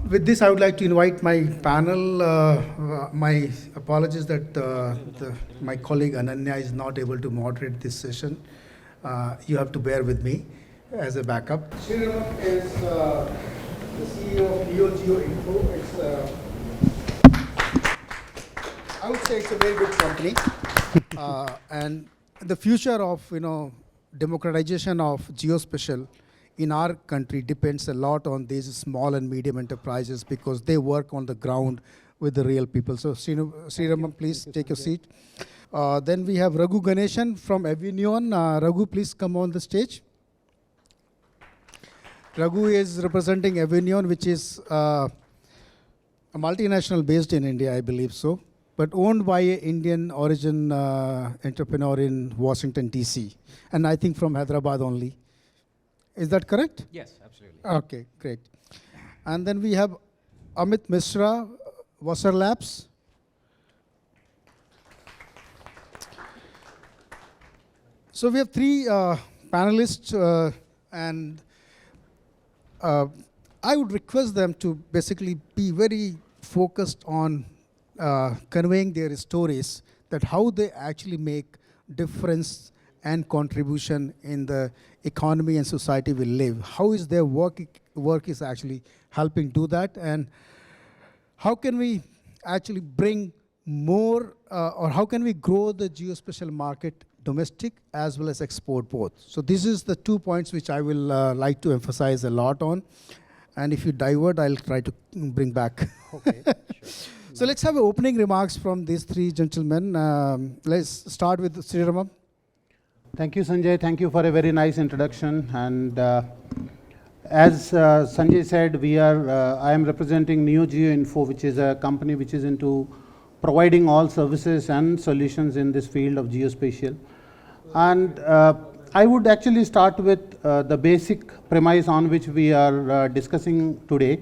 With this, I would like to invite my panel. My apologies that my colleague Ananya is not able to moderate this session. You have to bear with me as a backup. Sriraman is the CEO of NeoGeo Info. I would say it's a very good company, and the future of democratization of geospatial in our country depends a lot on these small and medium enterprises because they work on the ground with the real people. So Sriraman, please take your seat. Then we have Raghu Ganeshan from Avignon. Raghu, please come on the stage. Raghu is representing Avignon, which is a multinational based in India, I believe so, but owned by an Indian origin entrepreneur in Washington, D.C., and I think from Hyderabad only. Is that correct? Yes, absolutely. Okay, great. And then we have Amit Mishra, Wasser Labs. So we have three panelists, and I would request them to basically be very focused on conveying their stories, that how they actually make difference and contribution in the economy and society we live. How is their work is actually helping do that, and how can we actually bring more, or how can we grow the geospatial market, domestic as well as export both? So this is the 2 points which I will like to emphasize a lot on, and if you divert, I'll try to bring back. Okay, sure. So let's have opening remarks from these three gentlemen. Let's start with Sriraman. Thank you, Sanjay. Thank you for a very nice introduction. And as Sanjay said, I am representing NeoGeo Info, which is a company which is into providing all services and solutions in this field of geospatial. And I would actually start with the basic premise on which we are discussing today,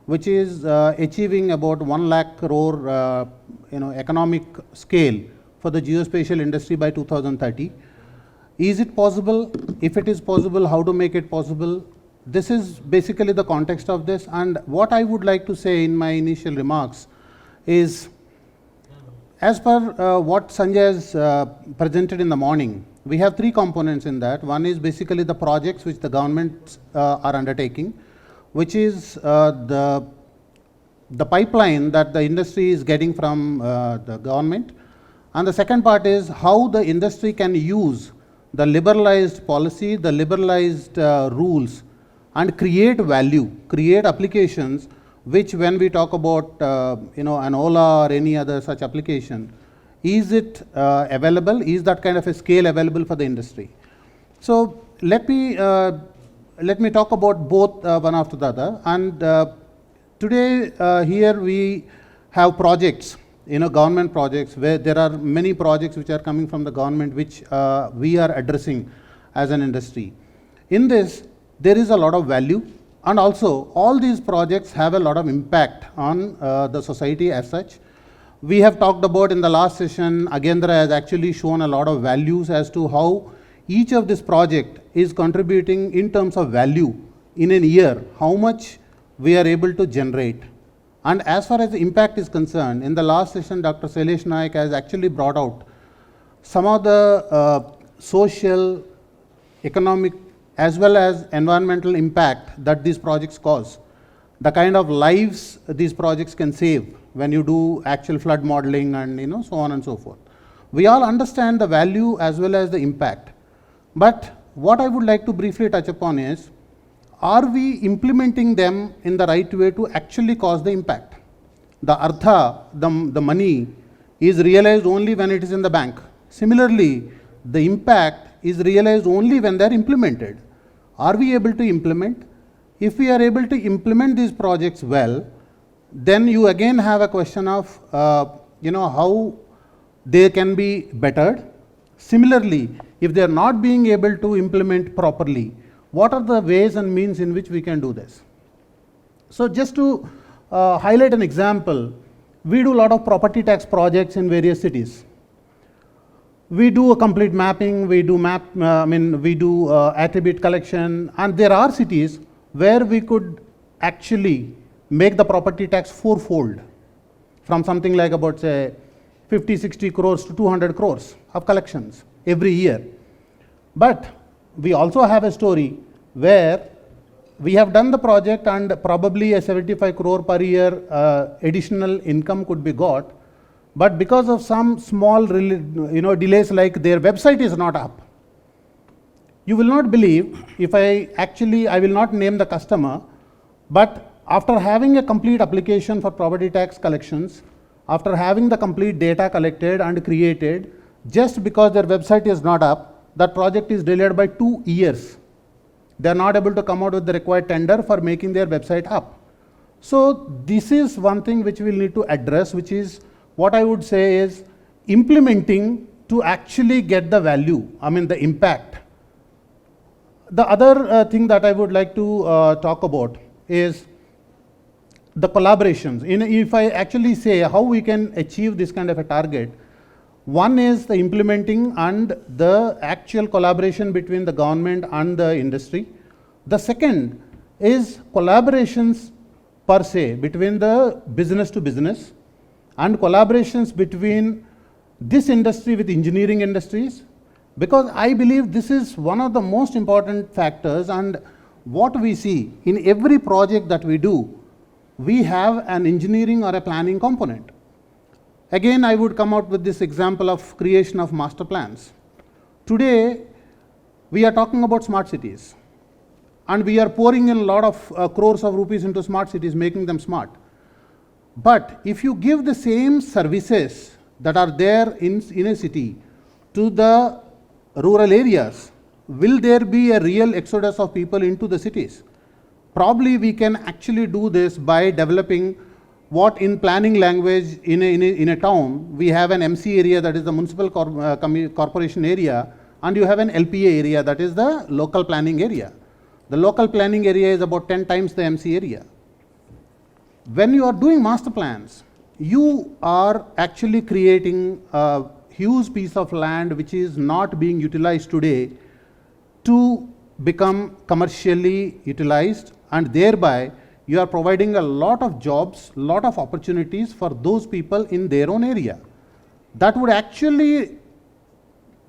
which is achieving about 1 lakh crore economic scale for the geospatial industry by 2030. Is it possible? If it is possible, how to make it possible? This is basically the context of this. And what I would like to say in my initial remarks is, as per what Sanjay has presented in the morning, we have three components in that. One is basically the projects which the governments are undertaking, which is the pipeline that the industry is getting from the government. And the second part is how the industry can use the liberalized policy, the liberalized rules, and create value, create applications, which when we talk about an Ola or any other such application, is it available? Is that kind of a scale available for the industry? So let me talk about both one after the other. And today here we have projects, government projects, where there are many projects which are coming from the government, which we are addressing as an industry. In this, there is a lot of value, and also all these projects have a lot of impact on the society as such. We have talked about in the last session, Agendra has actually shown a lot of values as to how each of this project is contributing in terms of value in a year, how much we are able to generate. And as far as the impact is concerned, in the last session, Dr. Shailesh Naik has actually brought out some of the social, economic, as well as environmental impact that these projects cause. The kind of lives these projects can save when you do actual flood modeling and so on and so forth. We all understand the value as well as the impact. But what I would like to briefly touch upon is, are we implementing them in the right way to actually cause the impact? The artha, the money, is realized only when it is in the bank. Similarly, the impact is realized only when they are implemented. Are we able to implement? If we are able to implement these projects well, then you again have a question of how they can be bettered. Similarly, if they are not being able to implement properly, what are the ways and means in which we can do this? So just to highlight an example, we do a lot of property tax projects in various cities. We do a complete mapping, we do attribute collection, and there are cities where we could actually make the property tax fourfold from something like about say 50, 60 crores to 200 crores of collections every year. But we also have a story where we have done the project and probably a 75 crore per year additional income could be got. But because of some small delays, like their website is not up. You will not believe if I will not name the customer, but after having a complete application for property tax collections, after having the complete data collected and created, just because their website is not up, that project is delayed by 2 years. They are not able to come out with the required tender for making their website up. So this is one thing which we'll need to address, which is what I would say is implementing to actually get the value, the impact. The other thing that I would like to talk about is the collaborations. If I actually say how we can achieve this kind of a target, one is the implementing and the actual collaboration between the government and the industry. The second is collaborations per se between the business to business and collaborations between this industry with engineering industries, because I believe this is one of the most important factors, and what we see in every project that we do, we have an engineering or a planning component. Again, I would come out with this example of creation of master plans. Today, we are talking about smart cities, and we are pouring in a lot of crores of rupees into smart cities, making them smart. But if you give the same services that are there in a city to the rural areas, will there be a real exodus of people into the cities? Probably we can actually do this by developing what in planning language in a town, we have an MC area, that is the municipal corporation area, and you have an LPA area, that is the local planning area. The local planning area is about 10 times the MC area. When you are doing master plans, you are actually creating a huge piece of land which is not being utilized today to become commercially utilized, and thereby you are providing a lot of jobs, lot of opportunities for those people in their own area. That would actually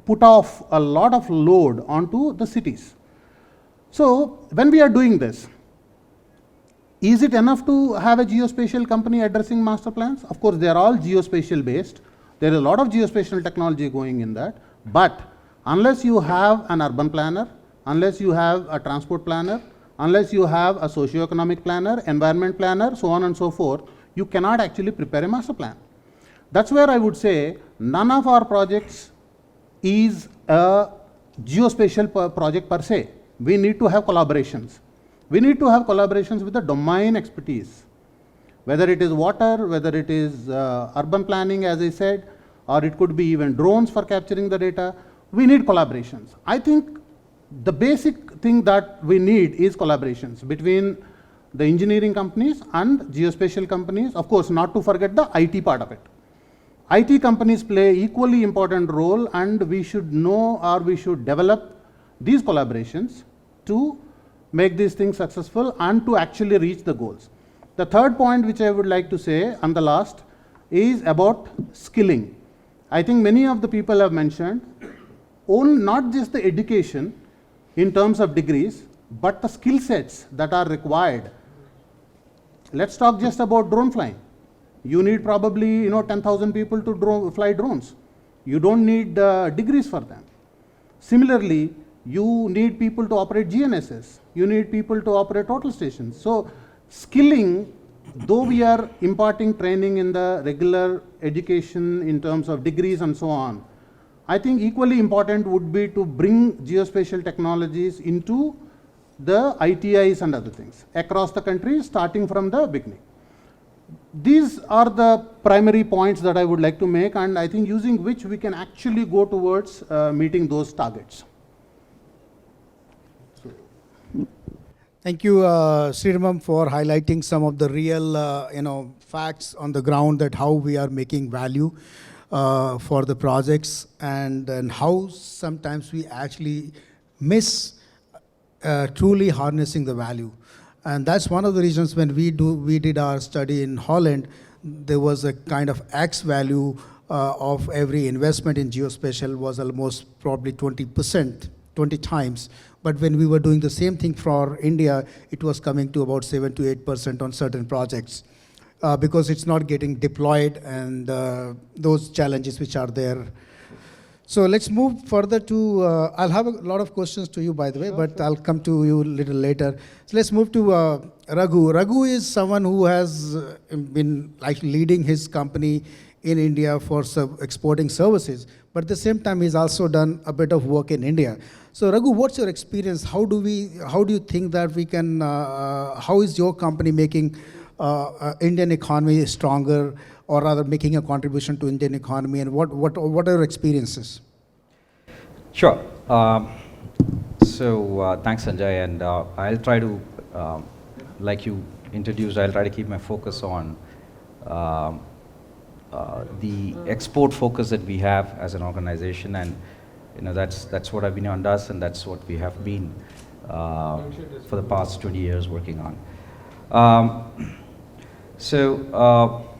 put off a lot of load onto the cities. So when we are doing this, is it enough to have a geospatial company addressing master plans? Of course, they are all geospatial based. There is a lot of geospatial technology going in that. But unless you have an urban planner, unless you have a transport planner, unless you have a socio-economic planner, environment planner, so on and so forth, you cannot actually prepare a master plan. That's where I would say none of our projects is a geospatial project per se. We need to have collaborations. We need to have collaborations with the domain expertise, whether it is water, whether it is urban planning, as I said, or it could be even drones for capturing the data. We need collaborations. I think the basic thing that we need is collaborations between the engineering companies and geospatial companies. Of course, not to forget the IT part of it. IT companies play equally important role, and we should know, or we should develop these collaborations to make these things successful and to actually reach the goals. The third point which I would like to say, and the last, is about skilling. I think many of the people have mentioned, not just the education in terms of degrees, but the skill sets that are required. Let's talk just about drone flying. You need probably 10,000 people to fly drones. You don't need degrees for them. Similarly, you need people to operate GNSS. You need people to operate total stations. So skilling, though we are imparting training in the regular education in terms of degrees and so on, I think equally important would be to bring geospatial technologies into the ITIs and other things across the country, starting from the beginning. These are the primary points that I would like to make, and I think using which we can actually go towards meeting those targets. Thank you, Sriramam, for highlighting some of the real, facts on the ground, that how we are making value for the projects, and how sometimes we actually miss truly harnessing the value. And that's one of the reasons when we did our study in Holland, there was a kind of X value of every investment in geospatial was almost probably 20%, 20 times. But when we were doing the same thing for India, it was coming to about 7 to 8% on certain projects because it's not getting deployed and those challenges which are there. So let's move further to, I'll have a lot of questions to you, by the way, but I'll come to you a little later. So let's move to Raghu. Raghu is someone who has been like leading his company in India for exporting services, but at the same time, he's also done a bit of work in India. So Raghu, what's your experience? How do you think that we can, how is your company making Indian economy stronger, or rather making a contribution to Indian economy, and what are your experiences? Sure. Thanks, Sanjay, and I'll try to, like you introduced, I'll try to keep my focus on the export focus that we have as an organization, and that's what Avignon does, and that's what we have been for the past 20 years working on.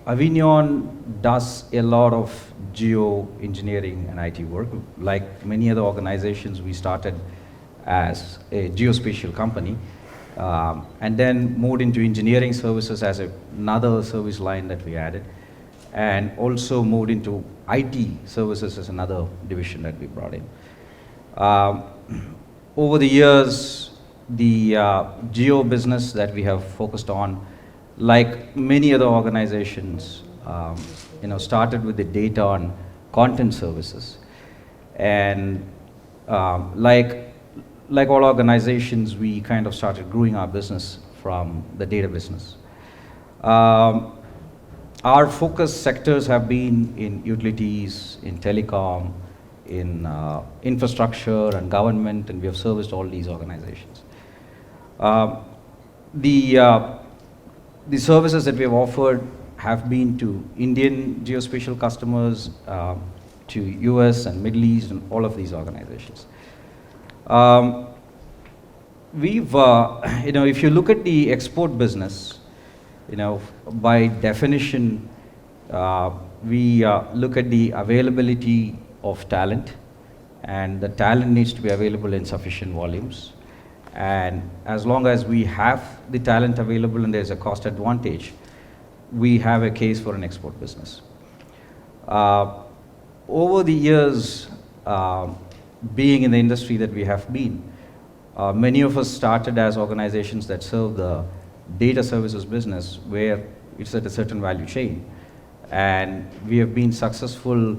Avignon does a lot of geoengineering and IT work. Like many other organizations, we started as a geospatial company and then moved into engineering services as another service line that we added, and also moved into IT services as another division that we brought in. Over the years, the geo business that we have focused on, like many other organizations, started with the data on content services, and like all organizations, we kind of started growing our business from the data business. Our focus sectors have been in utilities, in telecom, in infrastructure and government, and we have serviced all these organizations. The services that we have offered have been to Indian geospatial customers, to US and Middle East, and all of these organizations. If you look at the export business, by definition, we look at the availability of talent, and the talent needs to be available in sufficient volumes. And as long as we have the talent available and there's a cost advantage, we have a case for an export business. Over the years, being in the industry that we have been, many of us started as organizations that serve the data services business, where it's at a certain value chain. And we have been successful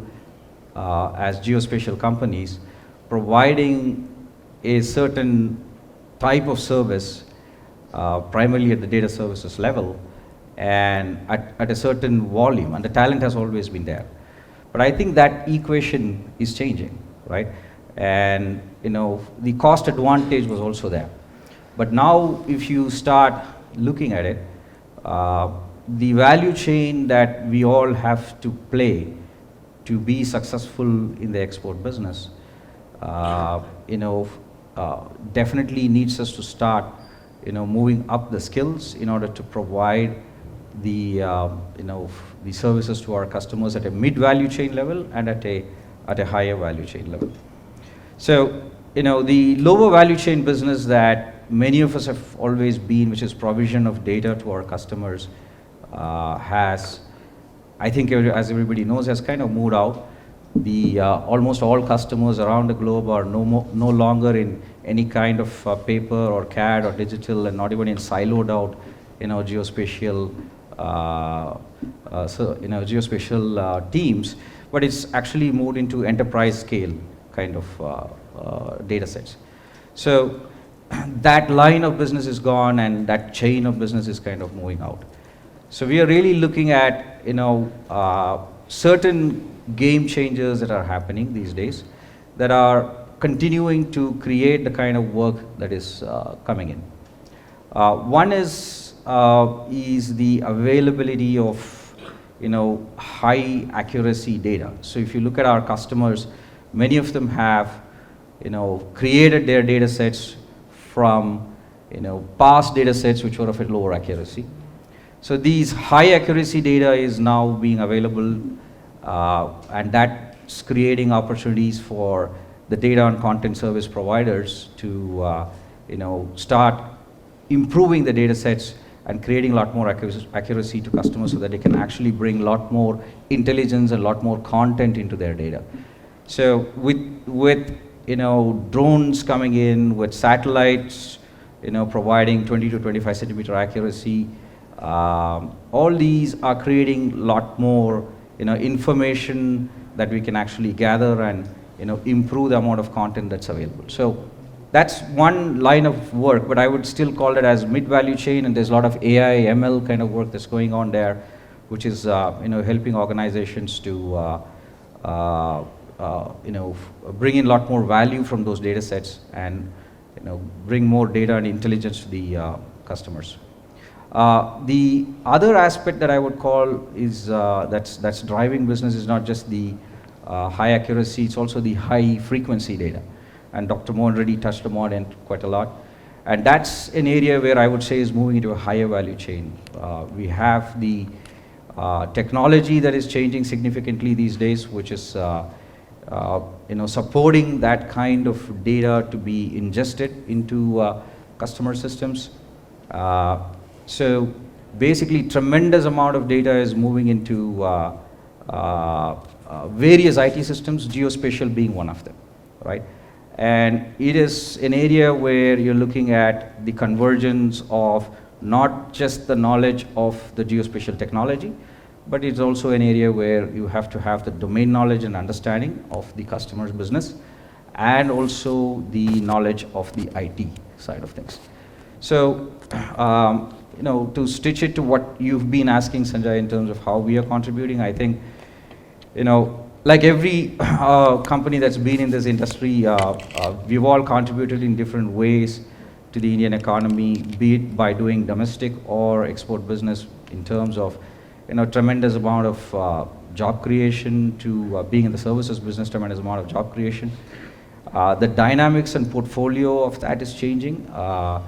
as geospatial companies, providing a certain type of service, primarily at the data services level, and at a certain volume, and the talent has always been there. But I think that equation is changing, right? And the cost advantage was also there. But now, if you start looking at it, the value chain that we all have to play to be successful in the export business, definitely needs us to start, moving up the skills in order to provide the, the services to our customers at a mid-value chain level and at a higher value chain level. So, the lower value chain business that many of us have always been, which is provision of data to our customers, has, I think, as everybody knows, has kind of moved out. Almost all customers around the globe are no longer in any kind of paper or CAD or digital, and not even in siloed out, geospatial, geospatial teams, but it's actually moved into enterprise scale kind of data sets. So that line of business is gone, and that chain of business is kind of moving out. So we are really looking at, certain game changers that are happening these days that are continuing to create the kind of work that is coming in. One is the availability of high accuracy data. So if you look at our customers, many of them have created their data sets from past data sets which were of a lower accuracy. So these high accuracy data is now being available, and that's creating opportunities for the data and content service providers to start improving the data sets and creating a lot more accuracy to customers so that they can actually bring a lot more intelligence and a lot more content into their data. So with drones coming in, with satellites providing 20 to 25 centimeter accuracy, all these are creating a lot more information that we can actually gather and improve the amount of content that's available. So that's one line of work, but I would still call it as mid-value chain, and there's a lot of AI, ML kind of work that's going on there, which is helping organizations to bring in a lot more value from those data sets and bring more data and intelligence to the customers. The other aspect that I would call is that's driving business is not just the high accuracy, it's also the high frequency data. And Dr. Mohan already touched upon it quite a lot. And that's an area where I would say is moving into a higher value chain. We have the technology that is changing significantly these days, which is supporting that kind of data to be ingested into customer systems. So basically, tremendous amount of data is moving into various IT systems, geospatial being one of them, right? And it is an area where you're looking at the convergence of not just the knowledge of the geospatial technology, but it's also an area where you have to have the domain knowledge and understanding of the customer's business, and also the knowledge of the IT side of things. So, to stitch it to what you've been asking, Sanjay, in terms of how we are contributing, I think, like every company that's been in this industry, we've all contributed in different ways to the Indian economy, be it by doing domestic or export business in terms of tremendous amount of job creation, to being in the services business, tremendous amount of job creation. The dynamics and portfolio of that is changing, from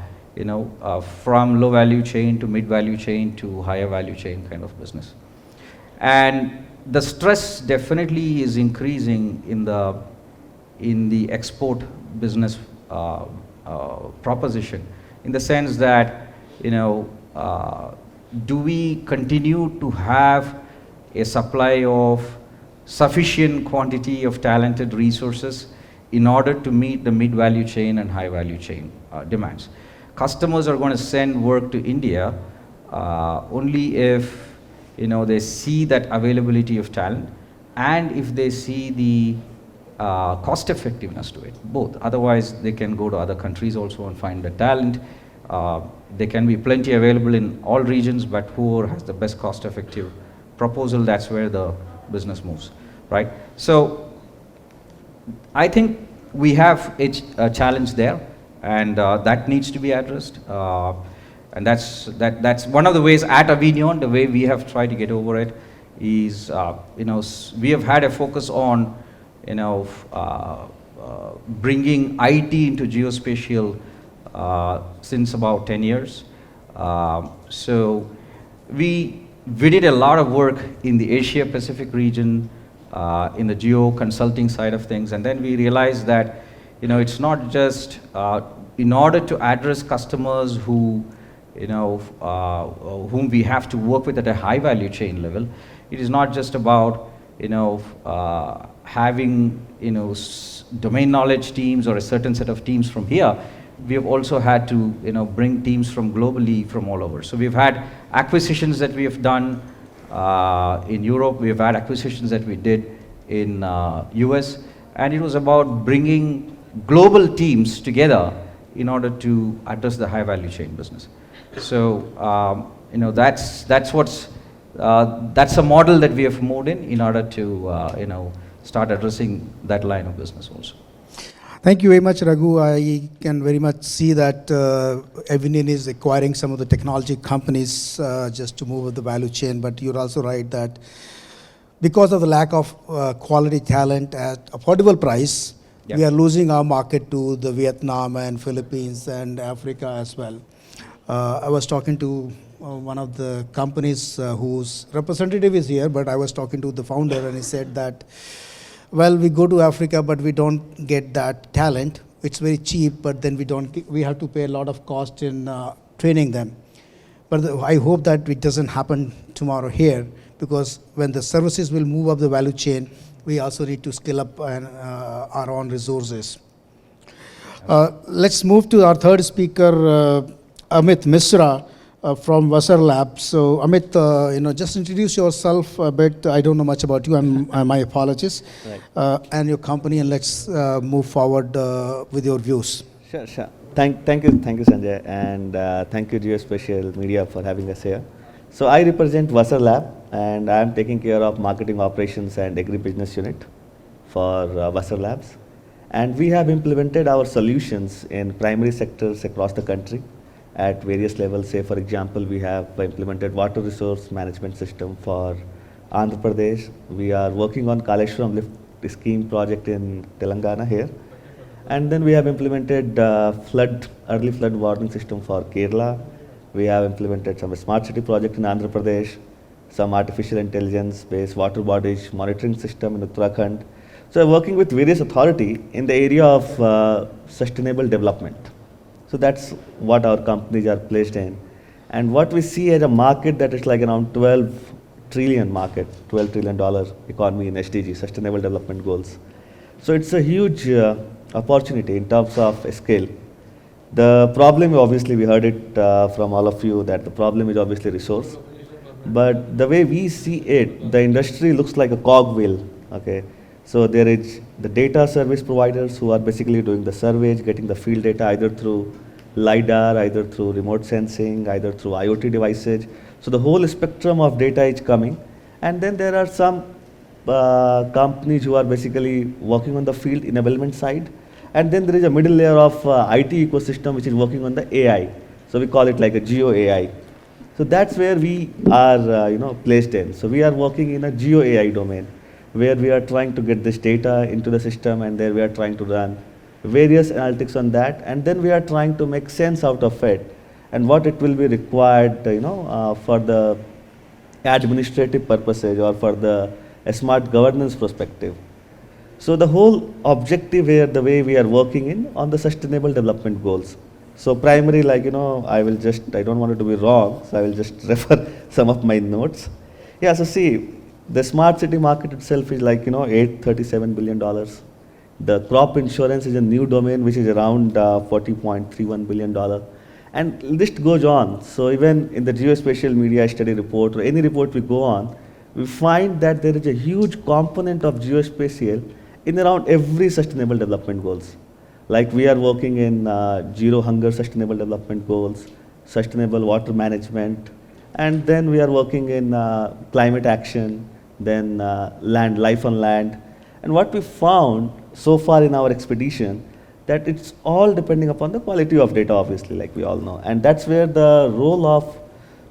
low value chain to mid value chain to higher value chain kind of business. And the stress definitely is increasing in the export business proposition, in the sense that do we continue to have a supply of sufficient quantity of talented resources in order to meet the mid-value chain and high-value chain demands? Customers are going to send work to India only if they see that availability of talent, and if they see the cost effectiveness to it, both. Otherwise, they can go to other countries also and find the talent. There can be plenty available in all regions, but whoever has the best cost effective proposal, that's where the business moves, right? So I think we have a challenge there, and that needs to be addressed. And that's one of the ways at Avignon, the way we have tried to get over it is, we have had a focus on, bringing IT into geospatial since about 10 years. So we did a lot of work in the Asia Pacific region, in the geo consulting side of things, and then we realized that, it's not just in order to address customers whom we have to work with at a high value chain level. It is not just about having domain knowledge teams or a certain set of teams from here. We have also had to bring teams from globally, from all over. So we've had acquisitions that we have done in Europe. We have had acquisitions that we did in US, and it was about bringing global teams together in order to address the high value chain business. So that's a model that we have moved in order to start addressing that line of business also. Thank you very much, Raghu. I can very much see that Avignon is acquiring some of the technology companies just to move up the value chain, but you're also right that because of the lack of quality talent at affordable price, Yeah. We are losing our market to the Vietnam and Philippines and Africa as well. I was talking to one of the companies whose representative is here, but I was talking to the founder and he said that, well, we go to Africa, but we don't get that talent. It's very cheap, but then we have to pay a lot of cost in training them. But I hope that it doesn't happen tomorrow here, because when the services will move up the value chain, we also need to scale up our own resources. Let's move to our third speaker, Amit Misra from Vassar Labs. So Amit, just introduce yourself a bit. I don't know much about you. My apologies. Right. And your company, and let's move forward with your views. Sure, sure. Thank you, Sanjay, and thank you, Geospatial Media, for having us here. So I represent Vassar Lab, and I am taking care of marketing operations and agri-business unit for Vassar Labs. And we have implemented our solutions in primary sectors across the country at various levels. Say, for example, we have implemented water resource management system for Andhra Pradesh. We are working on Kaleshwaram Lift Scheme project in Telangana here. And then we have implemented early flood warning system for Kerala. We have implemented some smart city project in Andhra Pradesh, some artificial intelligence based water bodies monitoring system in Uttarakhand. So we're working with various authority in the area of sustainable development. So that's what our companies are placed in. And what we see as a market that is like around 12 trillion market, $12 trillion economy in SDG, Sustainable Development Goals. So it's a huge opportunity in terms of scale. The problem, obviously, we heard it from all of you, that the problem is obviously resource. But the way we see it, the industry looks like a cogwheel, okay? So there is the data service providers who are basically doing the surveys, getting the field data either through LiDAR, either through remote sensing, either through IoT devices. So the whole spectrum of data is coming. And then there are some companies who are basically working on the field enablement side. And then there is a middle layer of IT ecosystem which is working on the AI. So we call it like a Geo AI. So that's where we are placed in. So we are working in a Geo AI domain where we are trying to get this data into the system, and there we are trying to run various analytics on that, and then we are trying to make sense out of it and what it will be required for the administrative purposes or for the smart governance perspective. So the whole objective here, the way we are working in on the sustainable development goals. So primary, I don't want it to be wrong, so I will just refer some of my notes. Yeah, so see, the smart city market itself is $837 billion. The crop insurance is a new domain which is around $40.31 billion. And the list goes on. So even in the Geospatial Media Study report or any report we go on, we find that there is a huge component of geospatial in around every sustainable development goals. Like we are working in zero hunger sustainable development goals, sustainable water management, and then we are working in climate action, then land, life on land. And what we found so far in our expedition, that it's all depending upon the quality of data, obviously, like we all know. And that's where the role of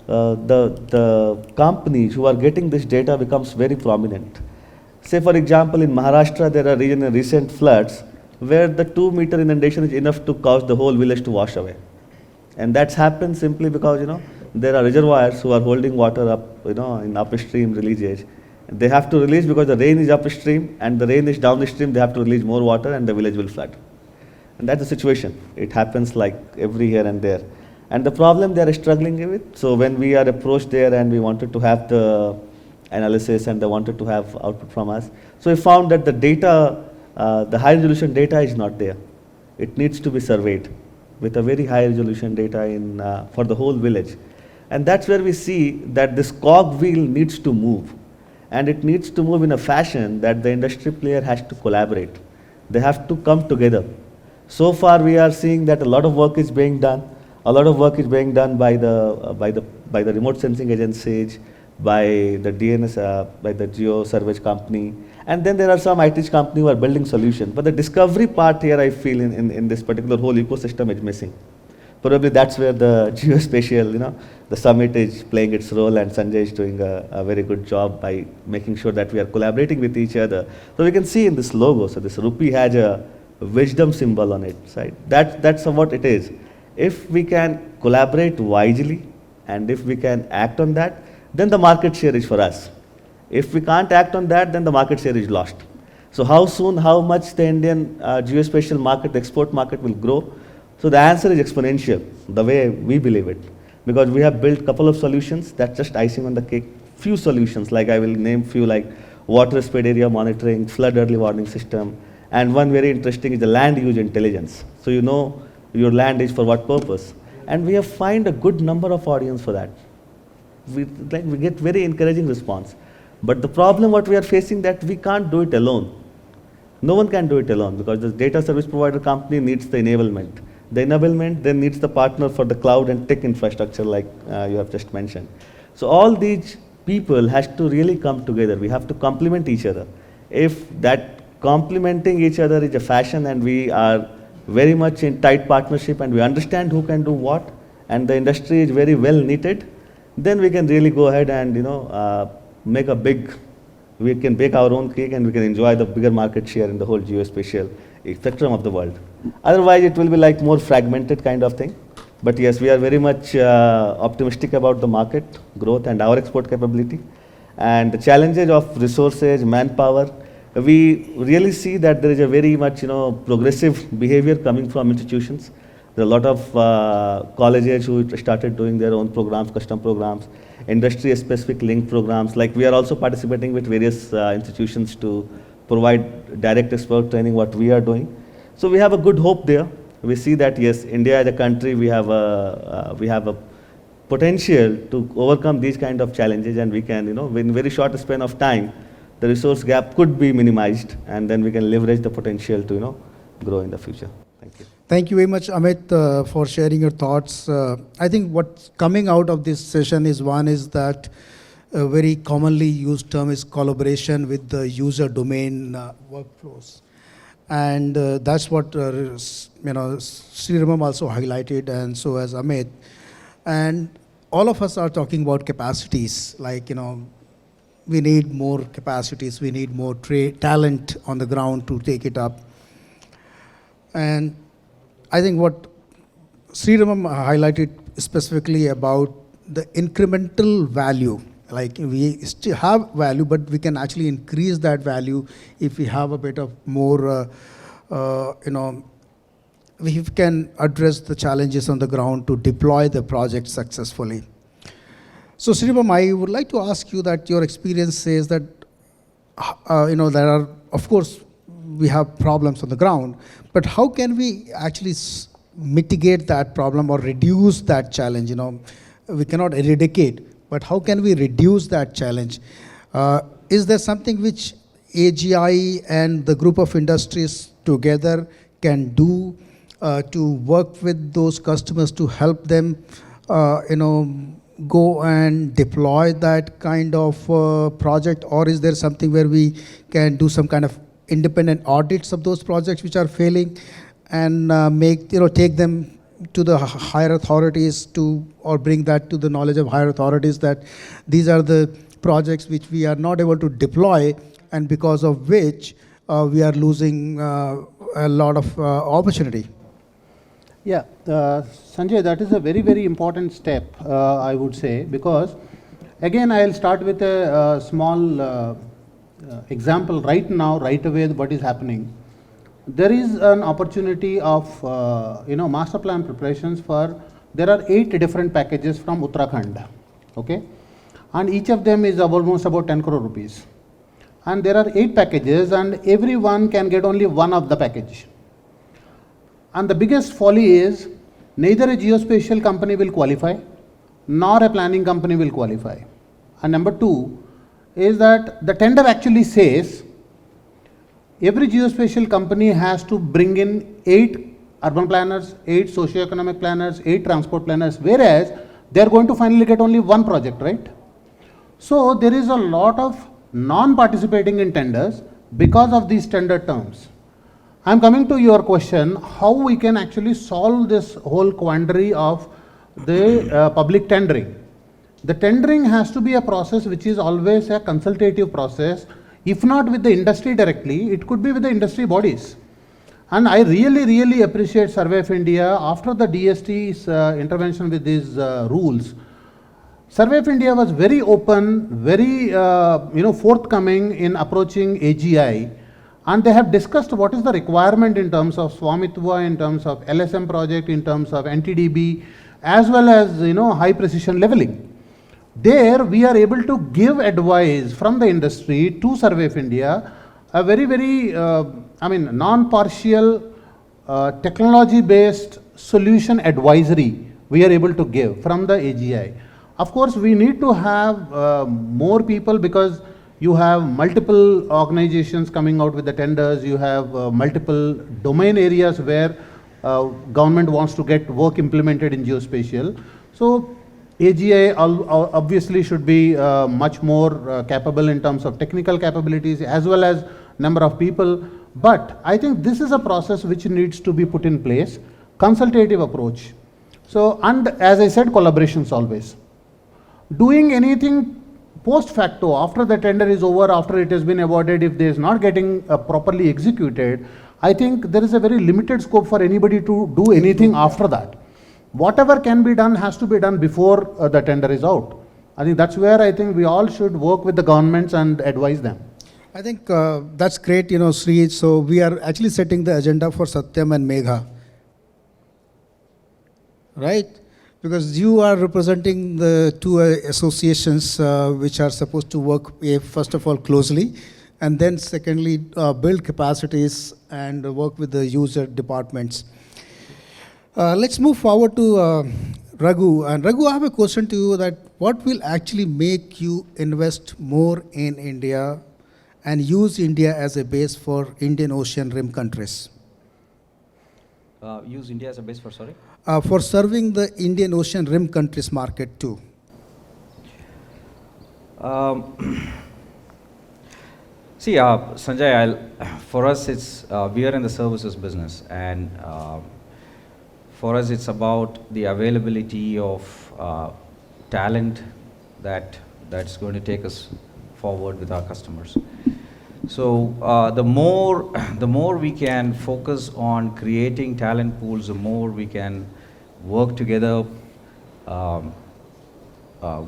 the companies who are getting this data becomes very prominent. Say, for example, in Maharashtra, there are recent floods where the 2-meter inundation is enough to cause the whole village to wash away. And that's happened simply because, there are reservoirs who are holding water up, in upstream releases. They have to release because the rain is upstream and the rain is downstream, they have to release more water and the village will flood. And that's the situation. It happens like every here and there. And the problem they are struggling with, so when we are approached there and we wanted to have the analysis and they wanted to have output from us, so we found that the data, the high resolution data is not there. It needs to be surveyed with a very high resolution data for the whole village. And that's where we see that this cogwheel needs to move. And it needs to move in a fashion that the industry player has to collaborate. They have to come together. So far we are seeing that a lot of work is being done. A lot of work is being done by the remote sensing agencies, by the DNS, by the geo survey company. And then there are some IT companies who are building solutions. But the discovery part here, I feel, in this particular whole ecosystem is missing. Probably that's where the geospatial, the summit is playing its role, and Sanjay is doing a very good job by making sure that we are collaborating with each other. So we can see in this logo, so this rupee has a wisdom symbol on it, right? That's what it is. If we can collaborate wisely and if we can act on that, then the market share is for us. If we can't act on that, then the market share is lost. So how soon, how much the Indian geospatial market, the export market will grow? So the answer is exponential, the way we believe it. Because we have built a couple of solutions, that's just icing on the cake. Few solutions, like I will name few, like water spread area monitoring, flood early warning system, and one very interesting is the land use intelligence. So you know your land is for what purpose. And we have find a good number of audience for that. We get very encouraging response. But the problem what we are facing that we can't do it alone. No one can do it alone because the data service provider company needs the enablement. The enablement then needs the partner for the cloud and tech infrastructure like you have just mentioned. So all these people has to really come together. We have to complement each other. If that complementing each other is a fashion and we are very much in tight partnership and we understand who can do what and the industry is very well knitted, then we can really go ahead and make a big, we can bake our own cake and we can enjoy the bigger market share in the whole geospatial spectrum of the world. Otherwise, it will be like more fragmented kind of thing. But yes, we are very much optimistic about the market growth and our export capability. And the challenges of resources, manpower, we really see that there is a very much progressive behavior coming from institutions. There are a lot of colleges who started doing their own programs, custom programs, industry-specific link programs. Like we are also participating with various institutions to provide direct expert training, what we are doing. So we have a good hope there. We see that yes, India as a country, we have a potential to overcome these kind of challenges, and we can, in very short span of time, the resource gap could be minimized, and then we can leverage the potential to, grow in the future. Thank you. Thank you very much, Amit, for sharing your thoughts. I think what's coming out of this session is one is that a very commonly used term is collaboration with the user domain workflows. And that's what Sriramam also highlighted, and so has Amit. And all of us are talking about capacities, like, we need more capacities, we need more talent on the ground to take it up. And I think what Sriramam highlighted specifically about the incremental value, like we still have value, but we can actually increase that value if we have a bit of more, we can address the challenges on the ground to deploy the project successfully. So Sriramam, I would like to ask you that your experience says that, there are, of course, we have problems on the ground, but how can we actually mitigate that problem or reduce that challenge? We cannot eradicate, but how can we reduce that challenge? Is there something which AGI and the group of industries together can do to work with those customers to help them, go and deploy that kind of project? Or is there something where we can do some kind of independent audits of those projects which are failing and take them to the higher authorities or bring that to the knowledge of higher authorities that these are the projects which we are not able to deploy and because of which we are losing a lot of opportunity? Yeah, Sanjay, that is a very, very important step, I would say, because again, I'll start with a small example right now, right away, what is happening. There is an opportunity of, master plan preparations for, there are 8 different packages from Uttarakhand, okay? And each of them is almost about 10 crore rupees. And there are 8 packages and everyone can get only one of the package. And the biggest folly is neither a geospatial company will qualify, nor a planning company will qualify. And number 2 is that the tender actually says every geospatial company has to bring in 8 urban planners, 8 socio-economic planners, 8 transport planners, whereas they are going to finally get only one project, right? So there is a lot of non-participating in tenders because of these tender terms. I am coming to your question, how we can actually solve this whole quandary of the public tendering. The tendering has to be a process which is always a consultative process. If not with the industry directly, it could be with the industry bodies. And I really appreciate Survey of India after the DST's intervention with these rules. Survey of India was very open, very forthcoming in approaching AGI, and they have discussed what is the requirement in terms of Swamitva, in terms of LSM project, in terms of NTDB, as well as high precision leveling. There we are able to give advice from the industry to Survey of India, a very non-partial technology-based solution advisory we are able to give from the AGI. Of course, we need to have more people, because you have multiple organizations coming out with the tenders, you have multiple domain areas where government wants to get work implemented in geospatial. So AGI obviously should be much more capable in terms of technical capabilities as well as number of people. But I think this is a process which needs to be put in place, consultative approach. So, and as I said, collaborations always. Doing anything post facto, after the tender is over, after it has been awarded, if there is not getting properly executed, I think there is a very limited scope for anybody to do anything after that. Whatever can be done has to be done before the tender is out. I think that's where I think we all should work with the governments and advise them. I think that's great, Sri. So we are actually setting the agenda for Satyam and Megha, right? Because you are representing the two associations which are supposed to work, first of all, closely, and then secondly, build capacities and work with the user departments. Let's move forward to Raghu. And Raghu, I have a question to you, that what will actually make you invest more in India and use India as a base for Indian Ocean rim countries? Use India as a base for, sorry? For serving the Indian Ocean rim countries market too. See, Sanjay, for us, it's we are in the services business, and for us, it's about the availability of talent that's going to take us forward with our customers. So the more we can focus on creating talent pools, the more we can work together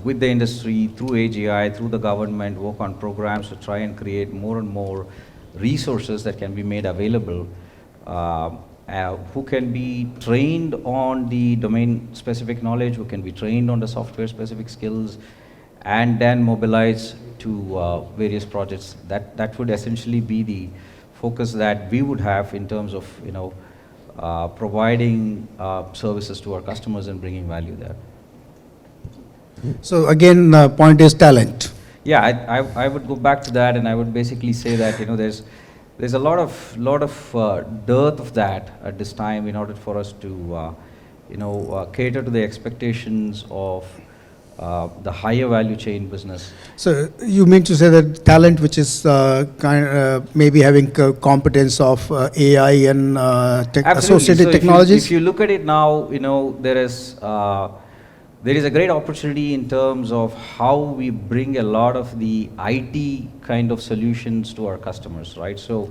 with the industry, through AGI, through the government, work on programs to try and create more and more resources that can be made available, who can be trained on the domain-specific knowledge, who can be trained on the software-specific skills, and then mobilize to various projects. That would essentially be the focus that we would have in terms of providing services to our customers and bringing value there. So again, point is talent. Yeah, I would go back to that, and I would basically say that there's a lot of dearth of that at this time in order for us to cater to the expectations of the higher value chain business. So you mean to say that talent which is maybe having competence of AI and associated So technologies? if you look at it now, there is a great opportunity in terms of how we bring a lot of the IT kind of solutions to our customers, right? So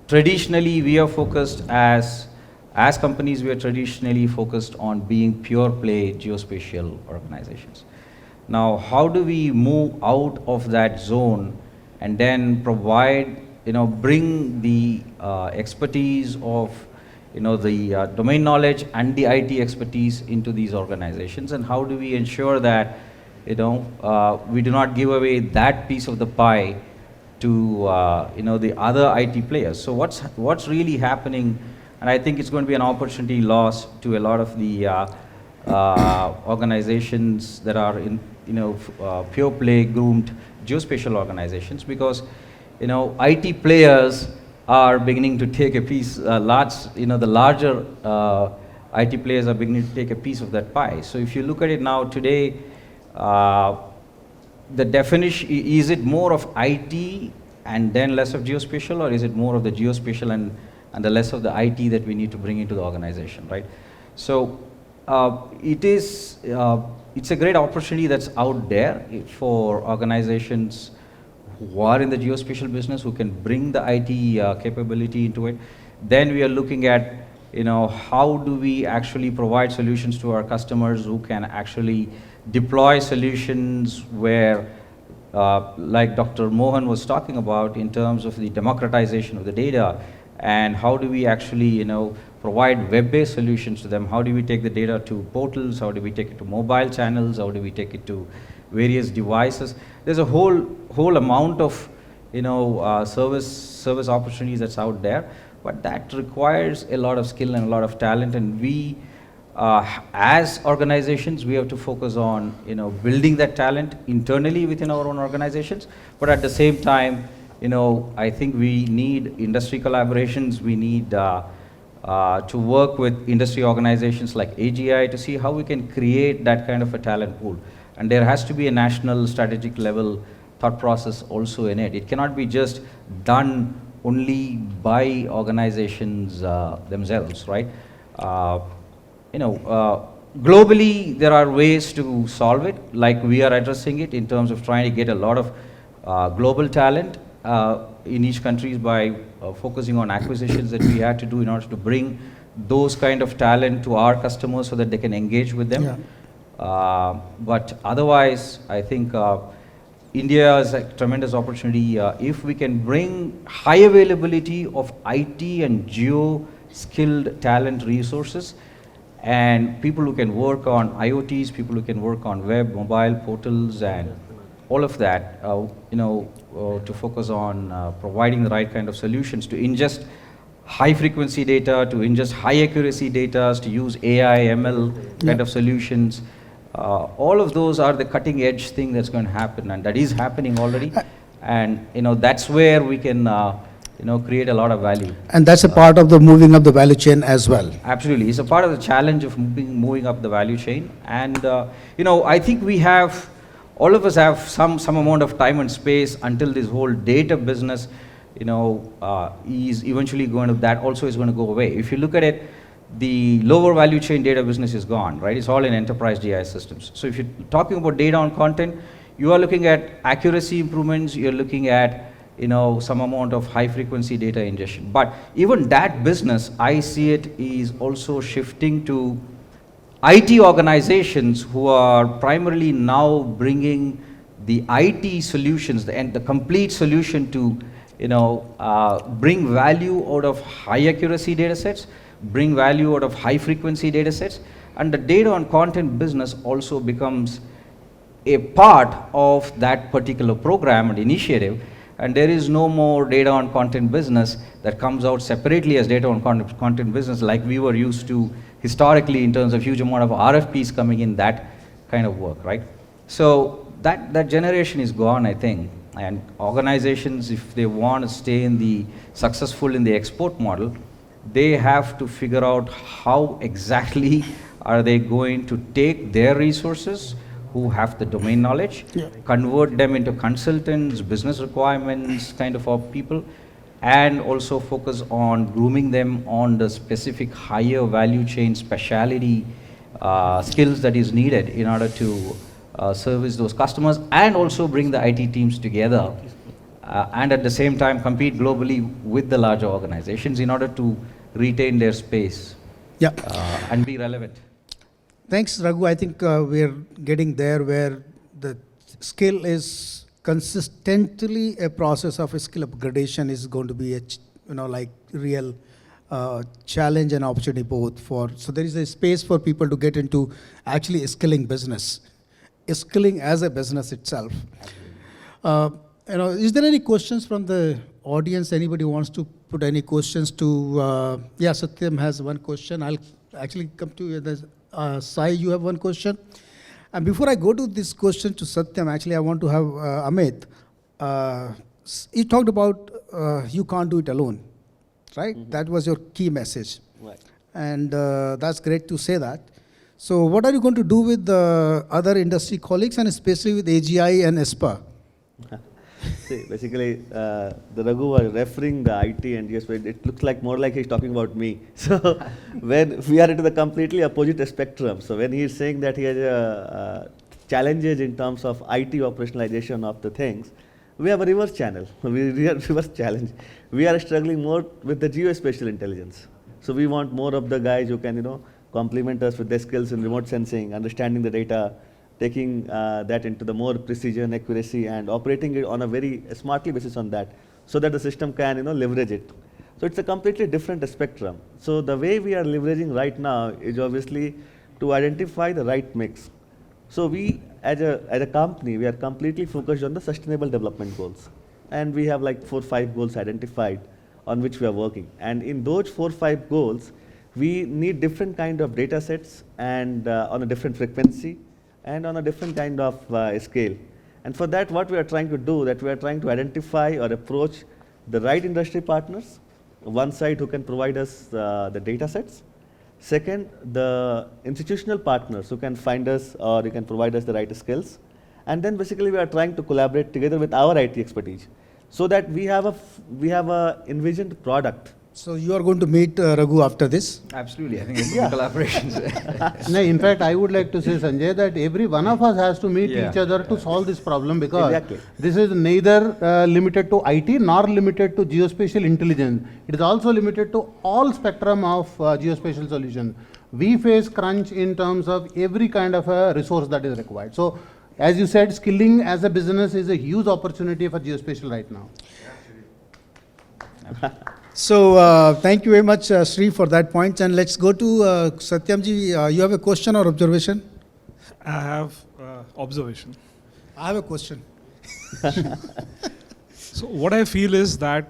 traditionally, we are focused as companies, we are traditionally focused on being pure play geospatial organizations. Now, how do we move out of that zone and then provide, bring the expertise of the domain knowledge and the IT expertise into these organizations, and how do we ensure that we do not give away that piece of the pie to the other IT players. So what's really happening, and I think it's going to be an opportunity lost to a lot of the organizations that are in pure play groomed geospatial organizations, because IT players are beginning to take a piece, the larger IT players are beginning to take a piece of that pie. So if you look at it now today, the definition, is it more of IT and then less of geospatial, or is it more of the geospatial and the less of the IT that we need to bring into the organization, right? So it's a great opportunity that's out there for organizations who are in the geospatial business, who can bring the IT capability into it. Then we are looking at, how do we actually provide solutions to our customers who can actually deploy solutions where, like Dr. Mohan was talking about, in terms of the democratization of the data, and how do we actually, provide web-based solutions to them? How do we take the data to portals? How do we take it to mobile channels? How do we take it to various devices? There's a whole amount of, service opportunities that's out there, but that requires a lot of skill and a lot of talent, and we, as organizations, we have to focus on, building that talent internally within our own organizations, but at the same time, I think we need industry collaborations. We need to work with industry organizations like AGI to see how we can create that kind of a talent pool. And there has to be a national strategic level thought process also in it. It cannot be just done only by organizations themselves, right? Globally, there are ways to solve it, like we are addressing it in terms of trying to get a lot of global talent in each country by focusing on acquisitions that we had to do in order to bring those kind of talent to our customers so that they can engage with them. Yeah. But otherwise, I think India is a tremendous opportunity. If we can bring high availability of IT and geo-skilled talent resources, and people who can work on IoTs, people who can work on web, mobile portals, and all of that, to focus on providing the right kind of solutions to ingest high frequency data, to ingest high accuracy data, to use AI, ML kind of solutions. All of those are the cutting edge thing that's going to happen, and that is happening already. And that's where we can create a lot of value. And that's a part of the moving up the value chain as well. Absolutely, it's a part of the challenge of moving up the value chain. And I think all of us have some amount of time and space until this whole data business, is eventually that also is going to go away. If you look at it, the lower value chain data business is gone, right? It's all in enterprise GIS systems. So if you're talking about data on content, you are looking at accuracy improvements, you're looking at, some amount of high frequency data ingestion. But even that business, I see it is also shifting to IT organizations who are primarily now bringing the IT solutions and the complete solution to, bring value out of high accuracy data sets, bring value out of high frequency data sets, and the data on content business also becomes a part of that particular program and initiative, and there is no more data on content business that comes out separately as data on content business like we were used to historically in terms of huge amount of RFPs coming in, that kind of work, right? So that generation is gone, I think, and organizations, if they want to stay successful in the export model, they have to figure out how exactly are they going to take their resources who have the domain knowledge, convert them into consultants, business requirements kind of people, and also focus on grooming them on the specific higher value chain speciality skills that is needed in order to service those customers, and also bring the IT teams together and at the same time compete globally with the larger organizations in order to retain their space and be relevant. Thanks, Raghu. I think we're getting there where the skill is consistently a process of a skill upgradation is going to be a real challenge and opportunity both for. So there is a space for people to get into actually skilling business, skilling as a business itself. Is there any questions from the audience? Anybody wants to put any questions to? Satyam has one question. I'll actually come to you. Sai, you have one question. And before I go to this question to Satyam, actually I want to have Amit. You talked about you can't do it alone, right? Mm-hmm. That was your key message. Right. And that's great to say that. So what are you going to do with the other industry colleagues and especially with AGI and ESPA? See, basically, the Raghu was referring the IT and yes, it looks like more like he's talking about me. So when we are into the completely opposite spectrum, so when he's saying that he has challenges in terms of IT operationalization of the things, We have a reverse channel. We are reverse challenge. We are struggling more with the geospatial intelligence. So we want more of the guys who can, complement us with their skills in remote sensing, understanding the data, taking that into the more precision, accuracy, and operating it on a very smartly basis on that, so that the system can, leverage it. So it's a completely different spectrum. So the way we are leveraging right now is obviously to identify the right mix. So we, as a company, we are completely focused on the sustainable development goals. And we have like 4-5 goals identified on which we are working. And in those 4-5 goals, we need different kind of data sets and on a different frequency and on a different kind of scale. And for that, what we are trying to do, that we are trying to identify or approach the right industry partners, one side who can provide us the data sets. Second, the institutional partners who can find us or who can provide us the right skills. And then basically we are trying to collaborate together with our IT expertise so that we have a envisioned product. So you are going to meet Raghu after this? Absolutely, I think it's collaborations. No, in fact, I would like to say, Sanjay, that every one of us has to meet Yeah. each other to solve this problem, because Exactly. this is neither limited to IT nor limited to geospatial intelligence. It is also limited to all spectrum of geospatial solutions. We face crunch in terms of every kind of a resource that is required. So, as you said, skilling as a business is a huge opportunity for geospatial right now. So thank you very much, Sri, for that point. And let's go to Satyamji. You have a question or observation? I have observation. I have a question. So what I feel is that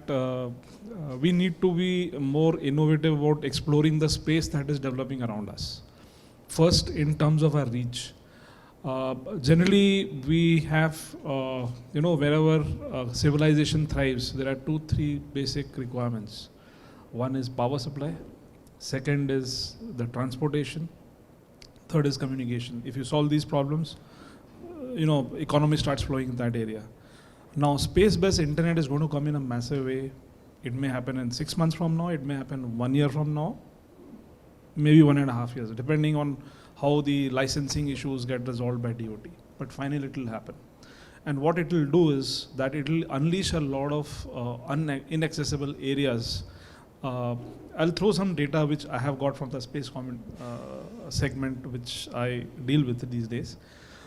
we need to be more innovative about exploring the space that is developing around us. First, in terms of our reach. Generally, we have, wherever civilization thrives, there are 2-3 basic requirements. One is power supply, second is the transportation, third is communication. If you solve these problems, economy starts flowing in that area. Now, space-based internet is going to come in a massive way. It may happen in 6 months from now, it may happen 1 year from now, maybe 1.5 years, depending on how the licensing issues get resolved by DOT. But finally it will happen. And what it will do is that it will unleash a lot of inaccessible areas. I'll throw some data which I have got from the space segment which I deal with these days.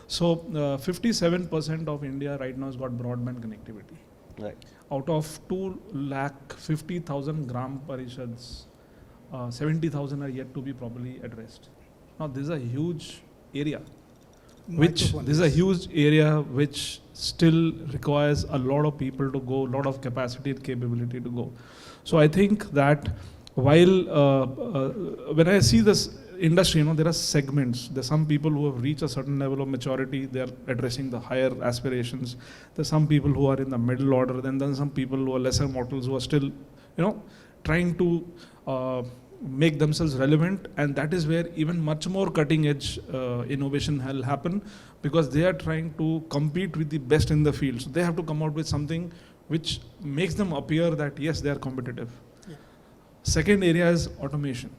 So 57% of India right now has got broadband connectivity. Right. Out of 250,000 gram parishads, 70,000 are yet to be properly addressed. Now this is a huge area, which still requires a lot of people to go, a lot of capacity and capability to go. So I think that while when I see this industry, there are segments. There are some people who have reached a certain level of maturity. They are addressing the higher aspirations. There are some people who are in the middle order. Then there are some people who are lesser mortals who are still, trying to make themselves relevant, and that is where even much more cutting edge innovation will happen, because they are trying to compete with the best in the field. So they have to come out with something which makes them appear that yes, they are competitive. Yeah. Second area is automation.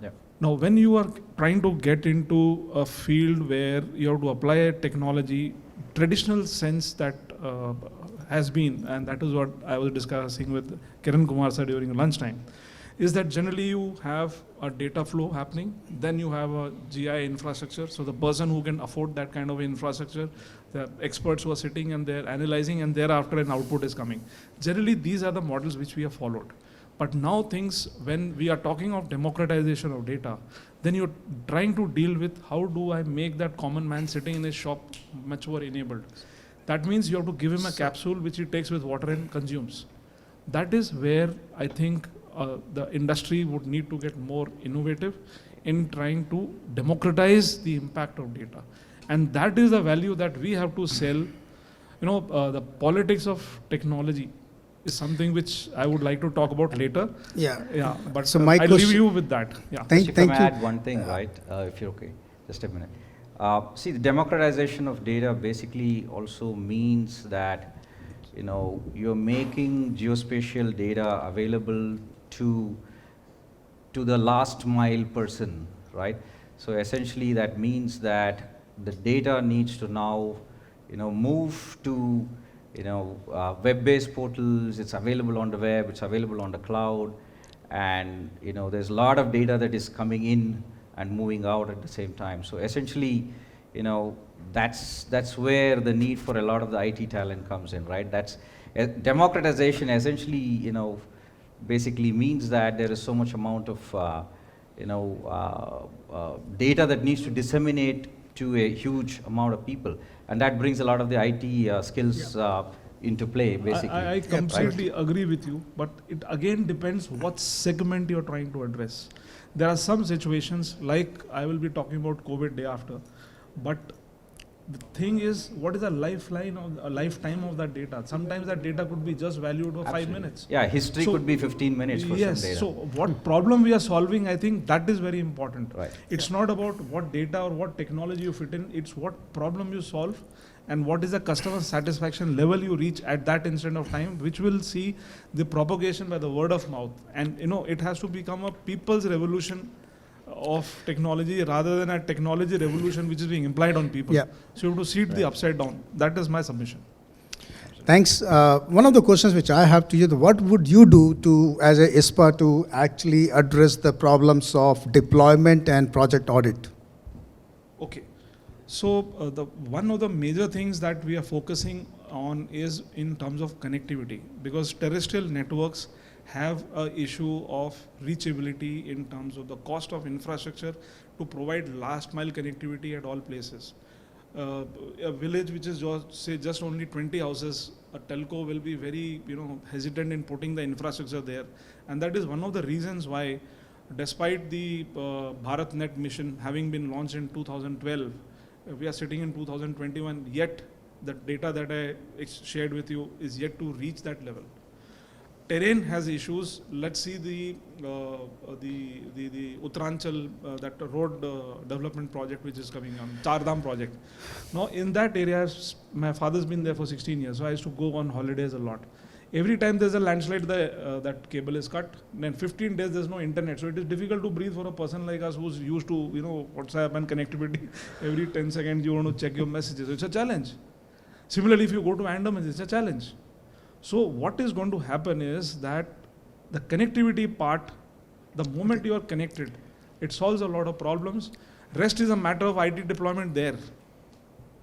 Yeah. Now when you are trying to get into a field where you have to apply a technology, traditional sense that has been, and that is what I was discussing with Kiran Kumar sir during lunchtime, is that generally you have a data flow happening, then you have a GI infrastructure. So the person who can afford that kind of infrastructure, the experts who are sitting and they're analyzing, and thereafter an output is coming. Generally, these are the models which we have followed. But now things, when we are talking of democratization of data, then you're trying to deal with how do I make that common man sitting in his shop much more enabled. That means you have to give him a capsule which he takes with water and consumes. That is where I think the industry would need to get more innovative in trying to democratize the impact of data. And that is the value that we have to sell. The politics of technology is something which I would like to talk about later. Yeah. Yeah, but So my I'll leave question- you with that. Yeah. Thank If I you. may add one thing, right, if you're okay, just a minute. See, the democratization of data basically also means that, you're making geospatial data available to the last mile person, right? So essentially that means that the data needs to now, move to web-based portals. It's available on the web. It's available on the cloud, and there's a lot of data that is coming in and moving out at the same time. So essentially, that's where the need for a lot of the IT talent comes in, right? That's democratization. Essentially, basically means that there is so much amount of data that needs to disseminate to a huge amount of people, and that brings a lot of the IT skills into play, basically. I completely agree with you, but it again depends what segment you're trying to address. There are some situations, like I will be talking about COVID day after, but the thing is, what is a lifetime of that data? Sometimes that data could be just valued for 5 Absolutely. minutes. Yeah, history So- could be 15 minutes for Yes, some data. so what problem we are solving, I think that is very important. Right. It's not about what data or what technology you fit in, it's what problem you solve and what is the customer satisfaction level you reach at that instant of time, which will see the propagation by the word of mouth. And it has to become a people's revolution of technology rather than a technology revolution which is being implied on people. Yeah. So you have to see it the upside down. That is my submission. Thanks. One of the questions which I have to you, what would you do as a ISPA to actually address the problems of deployment and project audit? Okay. So one of the major things that we are focusing on is in terms of connectivity, because terrestrial networks have an issue of reachability in terms of the cost of infrastructure to provide last mile connectivity at all places. A village which is just only 20 houses, a telco will be very hesitant in putting the infrastructure there, and that is one of the reasons why, despite the BharatNet mission having been launched in 2012, we are sitting in 2021, yet the data that I shared with you is yet to reach that level. Terrain has issues. Let's see the Uttaranchal, that road development project which is coming on, Char Dham project. Now in that area, my father's been there for 16 years, so I used to go on holidays a lot. Every time there's a landslide, that cable is cut. Then 15 days there's no internet, so it is difficult to breathe for a person like us who's used to WhatsApp and connectivity. Every 10 seconds you want to check your messages. So it's a challenge. Similarly, if you go to Andaman, it's a challenge. So what is going to happen is that the connectivity part, the moment you are connected, it solves a lot of problems. Rest is a matter of IT deployment there,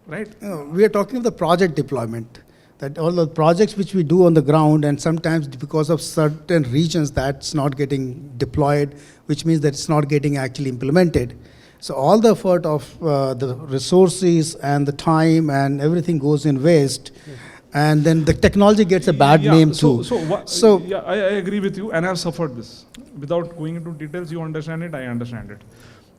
right? We are talking of the project deployment, that all the projects which we do on the ground, and sometimes because of certain regions that's not getting deployed, which means that it's not getting actually implemented. So all the effort of the resources and the time and everything goes in waste. And then the technology gets a bad name too. So Yeah, I agree with you, and I've suffered this. Without going into details, you understand it, I understand it.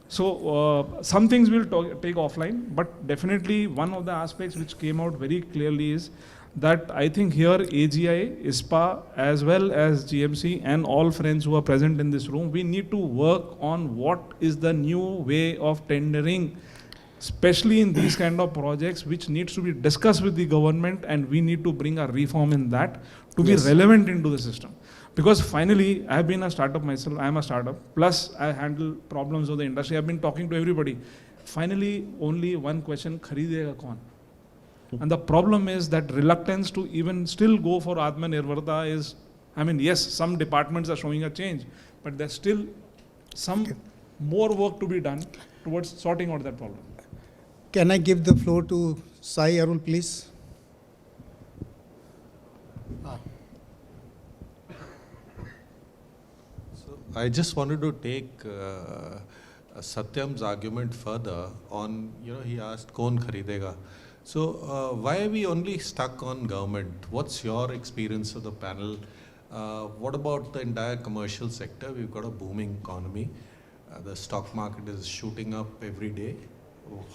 So some things we'll take offline, but definitely one of the aspects which came out very clearly is that I think here AGI, ISPA, as well as GMC and all friends who are present in this room, we need to work on what is the new way of tendering, especially in these kind of projects, which needs to be discussed with the government, and we need to bring a reform in that to be relevant into the system. Because finally, I have been a startup myself, I am a startup, plus I handle problems of the industry, I have been talking to everybody. Finally, only one question, kharidega kaun? And the problem is that reluctance to even still go for Atmanirbharta is, yes, some departments are showing a change, but there's still some more work to be done towards sorting out that problem. can I give the floor to Sai Arul, please? So I just wanted to take Satyam's argument further on, he asked, "Kaun kharidega?" So why are we only stuck on government? What's your experience of the panel? What about the entire commercial sector? We've got a booming economy. The stock market is shooting up every day.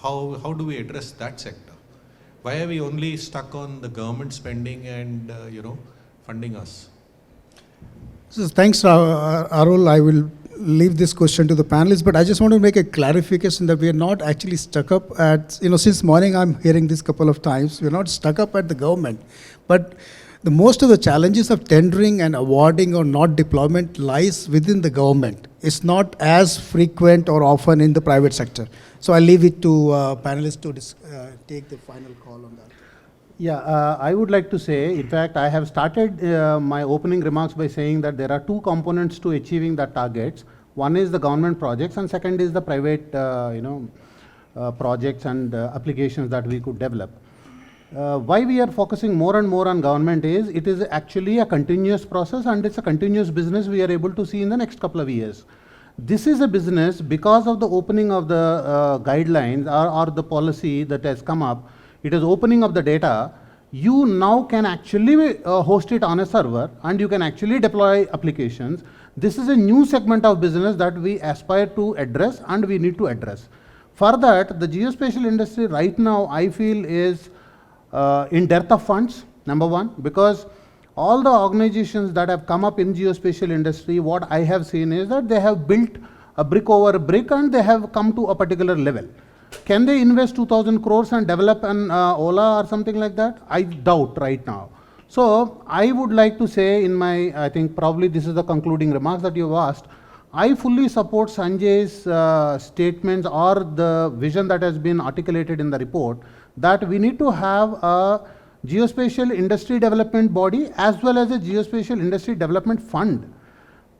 How do we address that sector? Why are we only stuck on the government spending and funding us? So thanks, Arul. I will leave this question to the panelists, but I just want to make a clarification that we are not actually stuck up at, since morning I'm hearing this couple of times, we're not stuck up at the government. But the most of the challenges of tendering and awarding or not deployment lies within the government. It's not as frequent or often in the private sector. So I'll leave it to panelists to take the final call on that. Yeah, I would like to say, in fact, I have started my opening remarks by saying that there are two components to achieving the targets. One is the government projects, and second is the private, projects and applications that we could develop. Why we are focusing more and more on government is it is actually a continuous process and it's a continuous business we are able to see in the next couple of years. This is a business because of the opening of the guidelines or the policy that has come up. It is opening of the data. You now can actually host it on a server and you can actually deploy applications. This is a new segment of business that we aspire to address and we need to address. For that, the geospatial industry right now, I feel, is in dearth of funds, number one, because all the organizations that have come up in geospatial industry, what I have seen is that they have built a brick over a brick and they have come to a particular level. Can they invest 2,000 crores and develop an Ola or something like that? I doubt right now. So I would like to say in my, I think probably this is the concluding remarks that you've asked, I fully support Sanjay's statements or the vision that has been articulated in the report that we need to have a geospatial industry development body as well as a geospatial industry development fund.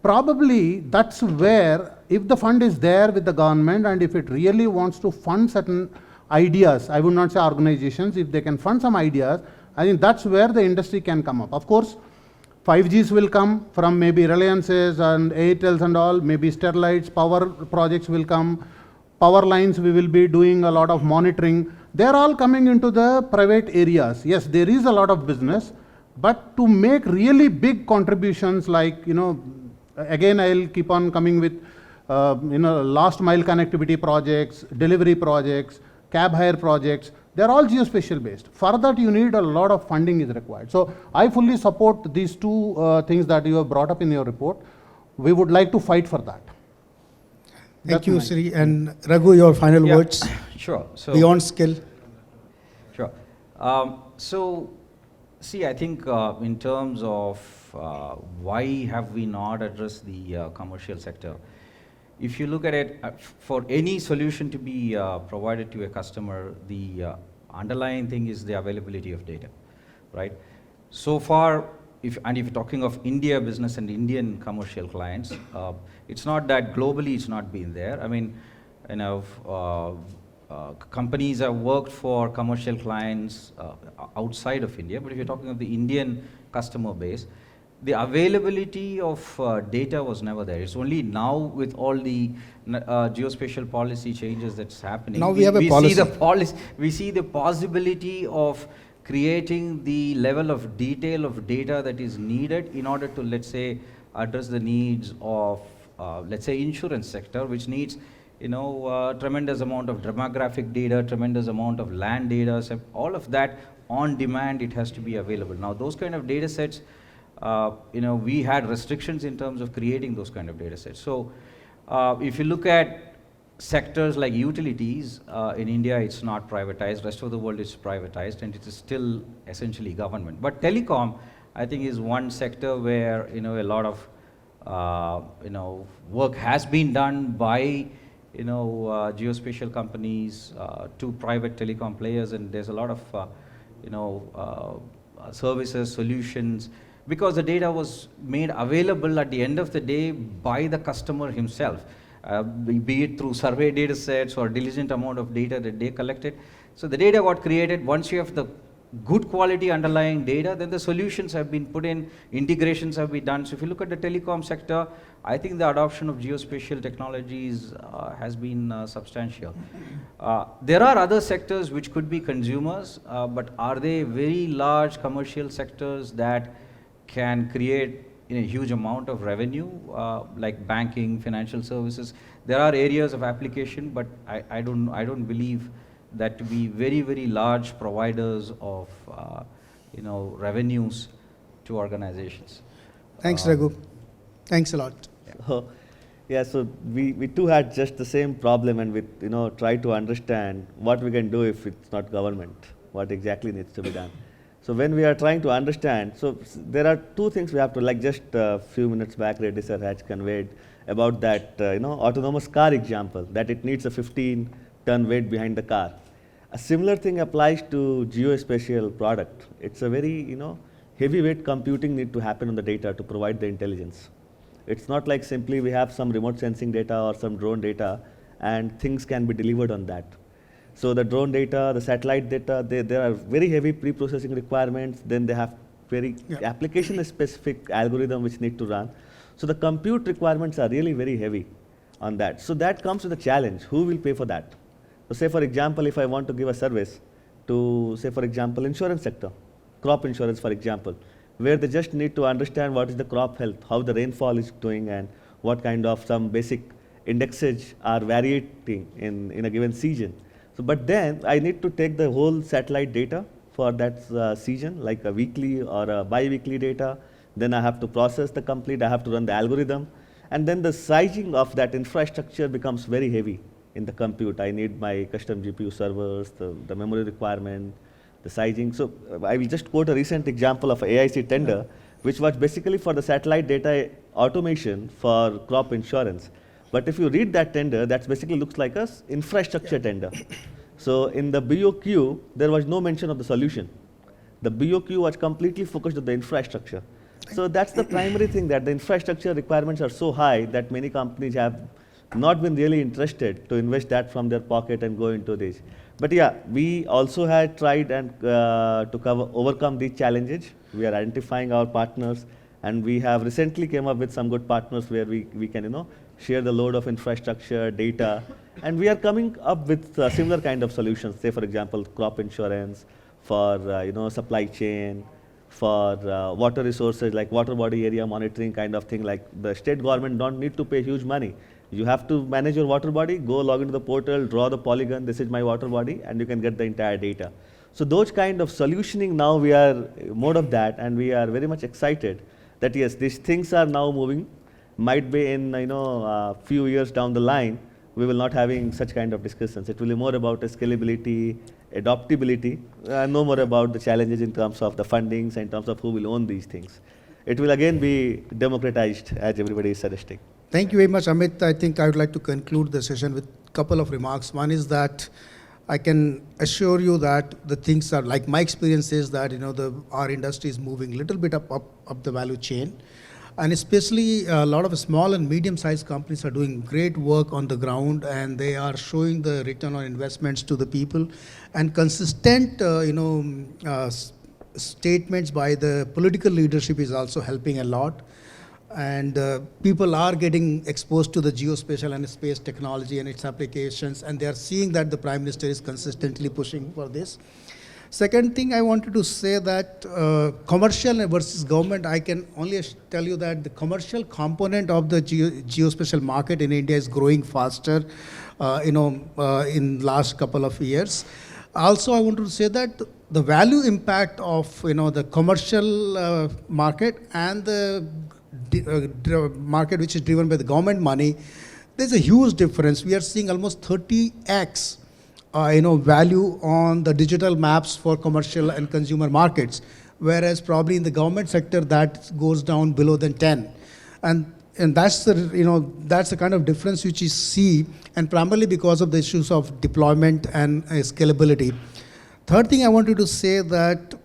Probably that's where, if the fund is there with the government and if it really wants to fund certain ideas, I would not say organizations, if they can fund some ideas, I think that's where the industry can come up. Of course, 5Gs will come from maybe Reliances and Airtels and all, maybe Sterlites, power projects will come, power lines we will be doing a lot of monitoring. They're all coming into the private areas. Yes, there is a lot of business, but to make really big contributions like, again, I'll keep on coming with, last mile connectivity projects, delivery projects, cab hire projects, they're all geospatial based. For that, you need a lot of funding is required. So I fully support these two things that you have brought up in your report. We would like to fight for that. Thank you, Sri. And Raghu, your final Yeah, words Sure. So beyond skill. Sure. See, I think in terms of why have we not addressed the commercial sector, if you look at it, for any solution to be provided to a customer, the underlying thing is the availability of data, right? So far, if you're talking of India business and Indian commercial clients, it's not that globally it's not been there. I mean, companies have worked for commercial clients outside of India, but if you're talking of the Indian customer base, the availability of data was never there. It's only now with all the geospatial policy changes that's happening. Now we have a policy. We see the possibility of creating the level of detail of data that is needed in order to, let's say, address the needs of, let's say, insurance sector, which needs, tremendous amount of demographic data, tremendous amount of land data, so all of that on demand, it has to be available. Now, those kind of data sets, we had restrictions in terms of creating those kind of data sets. So, if you look at sectors like utilities, in India it's not privatized, rest of the world is privatized, and it is still essentially government. But telecom, I think, is one sector where, a lot of, work has been done by, geospatial companies to private telecom players, and there's a lot of, services, solutions, because the data was made available at the end of the day by the customer himself, be it through survey data sets or diligent amount of data that they collected. So the data got created. Once you have the good quality underlying data, then the solutions have been put in, integrations have been done. So if you look at the telecom sector, I think the adoption of geospatial technologies has been substantial. There are other sectors which could be consumers, but are they very large commercial sectors that can create a huge amount of revenue, like banking, financial services? There are areas of application, but I don't believe that to be very, very large providers of revenues to organizations. Thanks, Raghu. Thanks a lot. Yeah, so we too had just the same problem, and we try to understand what we can do if it's not government, what exactly needs to be done. So when we are trying to understand, so there are two things we have to, like just a few minutes back, Reddy sir had conveyed about that autonomous car example, that it needs a 15-ton weight behind the car. A similar thing applies to geospatial product. It's a very, heavyweight computing need to happen on the data to provide the intelligence. It's not like simply we have some remote sensing data or some drone data and things can be delivered on that. So the drone data, the satellite data, there are very heavy pre-processing requirements. Then they have very application-specific algorithm which need to run. So the compute requirements are really very heavy on that. So that comes with a challenge. Who will pay for that? So say for example, if I want to give a service to, say for example, insurance sector, crop insurance for example, where they just need to understand what is the crop health, how the rainfall is doing, and what kind of some basic indexage are varying in a given season. So, but then I need to take the whole satellite data for that season, like a weekly or a bi-weekly data. Then I have to process the complete, I have to run the algorithm. And then the sizing of that infrastructure becomes very heavy in the compute. I need my custom GPU servers, the memory requirement, the sizing. So I will just quote a recent example of a AIC tender, which was basically for the satellite data automation for crop insurance. But if you read that tender, that basically looks like a infrastructure tender. So in the BOQ, there was no mention of the solution. The BOQ was completely focused on the infrastructure. So that's the primary thing, that the infrastructure requirements are so high that many companies have not been really interested to invest that from their pocket and go into this. But yeah, we also had tried and to overcome these challenges. We are identifying our partners, and we have recently came up with some good partners where we can share the load of infrastructure, data, and we are coming up with similar kind of solutions. Say for example, crop insurance, for supply chain, for water resources like water body area monitoring kind of thing. Like the state government don't need to pay huge money. You have to manage your water body, go log into the portal, draw the polygon, this is my water body, and you can get the entire data. So those kind of solutioning, now we are mode of that, and we are very much excited that yes, these things are now moving. Might be in few years down the line, we will not having such kind of discussions. It will be more about scalability, adaptability, no more about the challenges in terms of the fundings, in terms of who will own these things. It will again be democratized, as everybody is suggesting. Thank you very much, Amit. I think I would like to conclude the session with a couple of remarks. One is that I can assure you that the things are, like my experience is that our industry is moving a little bit up the value chain. And especially a lot of small and medium-sized companies are doing great work on the ground, and they are showing the return on investments to the people. And consistent, statements by the political leadership is also helping a lot. And people are getting exposed to the geospatial and space technology and its applications, and they are seeing that the Prime Minister is consistently pushing for this. Second thing I wanted to say that commercial versus government, I can only tell you that the commercial component of the geospatial market in India is growing faster, in last couple of years. Also, I wanted to say that the value impact of the commercial market and the market which is driven by the government money, there's a huge difference. We are seeing almost 30x value on the digital maps for commercial and consumer markets, whereas probably in the government sector that goes down below than 10. And that's that's the kind of difference which you see, and primarily because of the issues of deployment and scalability. Third thing I wanted to say that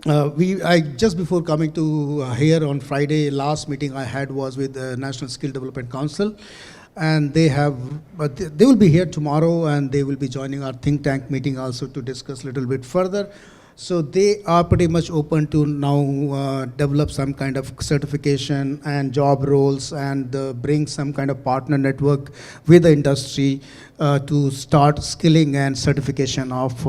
I just before coming to here on Friday, last meeting I had was with the National Skill Development Council, and they will be here tomorrow, and they will be joining our think tank meeting also to discuss a little bit further. So they are pretty much open to now develop some kind of certification and job roles, and bring some kind of partner network with the industry to start skilling and certification of,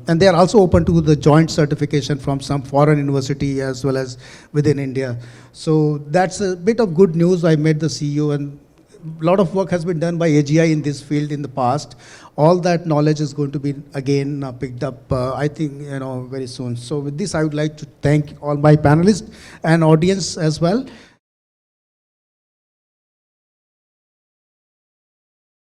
and they are also open to the joint certification from some foreign university as well as within India. So that's a bit of good news. I met the CEO, and a lot of work has been done by AGI in this field in the past. All that knowledge is going to be again picked up, I think, very soon. So with this, I would like to thank all my panelists and audience as well.